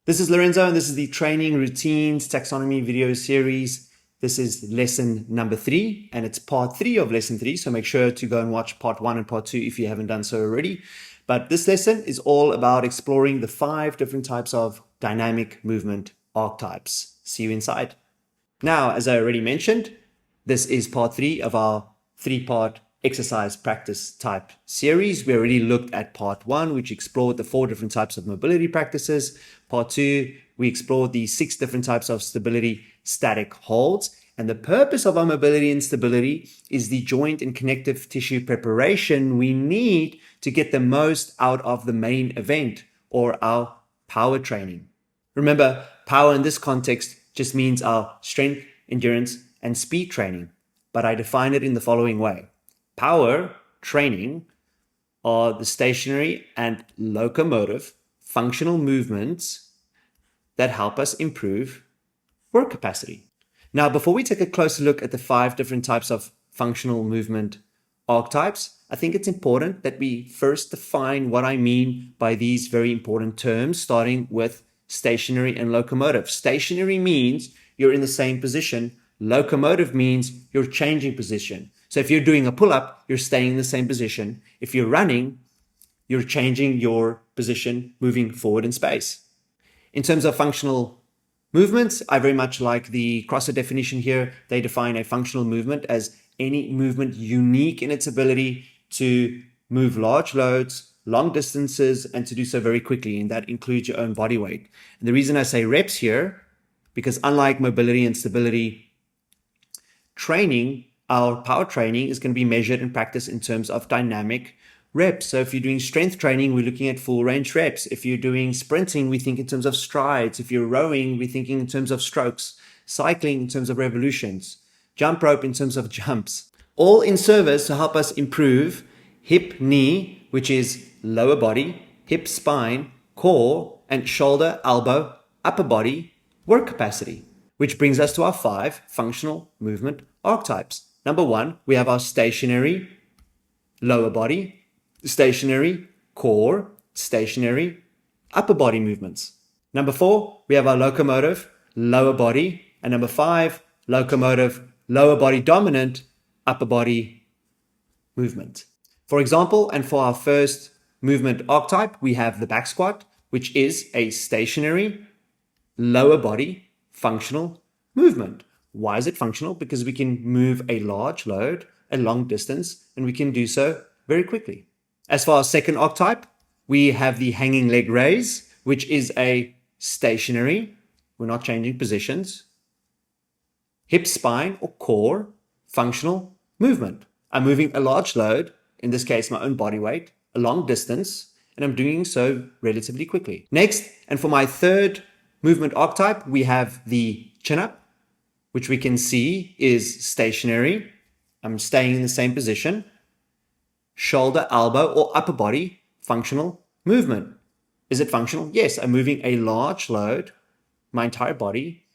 This is Lorenzo, and this is the Training Routines Taxonomy video series. This is lesson number 3, and it's part 3 of lesson 3. So make sure to go and watch part 1 and part 2 if you haven't done so already. But this lesson is all about exploring the 5 different types of dynamic movement archetypes. See you inside. Now, as I already mentioned, this is part 3 of our 3-part exercise practice type series. We already looked at part 1, which explored the 4 different types of mobility practices. Part 2, we explored the 6 different types of stability static holds. And the purpose of our mobility and stability is the joint and connective tissue preparation we need to get the most out of the main event, or our power training. Remember, power in this context just means our strength, endurance, and speed training. But I define it in the following way. Power training are the stationary and locomotive functional movements that help us improve work capacity. Now, before we take a closer look at the 5 different types of functional movement archetypes, I think it's important that we first define what I mean by these very important terms, starting with stationary and locomotive. Stationary means you're in the same position. Locomotive means you're changing position. So if you're doing a pull-up, you're staying in the same position. If you're running, you're changing your position, moving forward in space. In terms of functional movements, I very much like the Crosser definition here. They define a functional movement as any movement unique in its ability to move large loads, long distances, and to do so very quickly. And that includes your own body weight. And the reason I say reps here, because unlike mobility and stability training, our power training is going to be measured and practiced in terms of dynamic reps. So if you're doing strength training, we're looking at full range reps. If you're doing sprinting, we think in terms of strides. If you're rowing, we're thinking in terms of strokes. Cycling in terms of revolutions. Jump rope in terms of jumps. All in service to help us improve hip, knee, which is lower body, hip, spine, core, and shoulder, elbow, upper body work capacity. Which brings us to our 5 functional movement archetypes. Number 1, we have our stationary lower body, stationary core, stationary upper body movements. Number 4, we have our locomotive lower body. And number 5, locomotive lower body dominant upper body movement. For example, and for our first movement archetype, we have the back squat, which is a stationary lower body functional movement. Why is it functional? Because we can move a large load, a long distance, and we can do so very quickly. As for our second archetype, we have the hanging leg raise, which is a stationary, we're not changing positions, hip, spine, or core functional movement. I'm moving a large load, in this case my own body weight, a long distance, and I'm doing so relatively quickly. Next, and for my third movement archetype, we have the chin-up, which we can see is stationary. I'm staying in the same position. Shoulder, elbow, or upper body functional movement. Is it functional? Yes, I'm moving a large load, my entire body,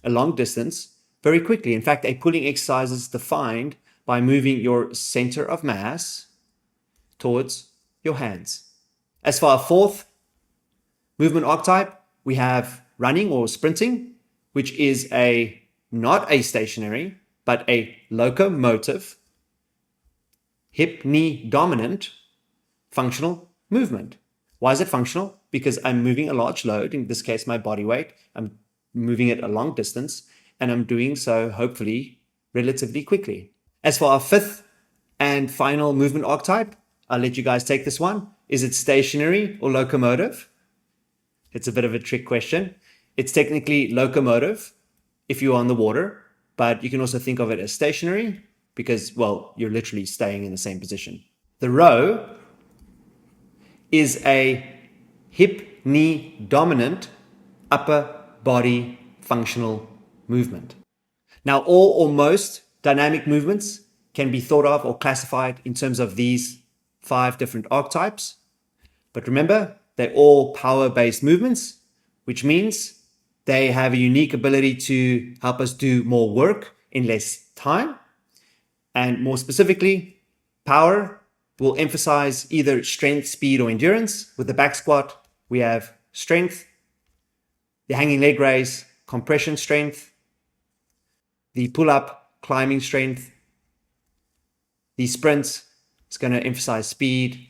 a long distance, very quickly. In fact, a pulling exercise is defined by moving your center of mass towards your hands. As for our fourth movement archetype, we have running or sprinting, which is not a stationary, but a locomotive, hip, knee dominant functional movement. Why is it functional? Because I'm moving a large load, in this case my body weight, I'm moving it a long distance, and I'm doing so hopefully relatively quickly. As for our fifth and final movement archetype, I'll let you guys take this one. Is it stationary or locomotive? It's a bit of a trick question. It's technically locomotive if you're on the water, but you can also think of it as stationary because, well, you're literally staying in the same position. The row is a hip, knee dominant upper body functional movement. Now, all or most dynamic movements can be thought of or classified in terms of these 5 different archetypes. But remember, they're all power-based movements, which means they have a unique ability to help us do more work in less time. And more specifically, power will emphasize either strength, speed, or endurance. With the back squat, we have strength. The hanging leg raise, compression strength. The pull-up, climbing strength. The sprint, it's going to emphasize speed.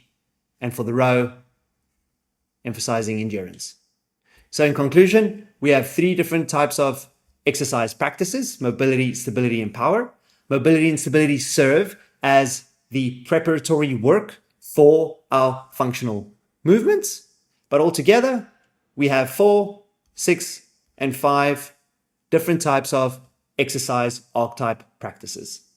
And for the row, emphasizing endurance. So in conclusion, we have 3 different types of exercise practices: mobility, stability, and power. Mobility and stability serve as the preparatory work for our functional movements. But altogether, we have 4, 6, and 5 different types of exercise archetype practices.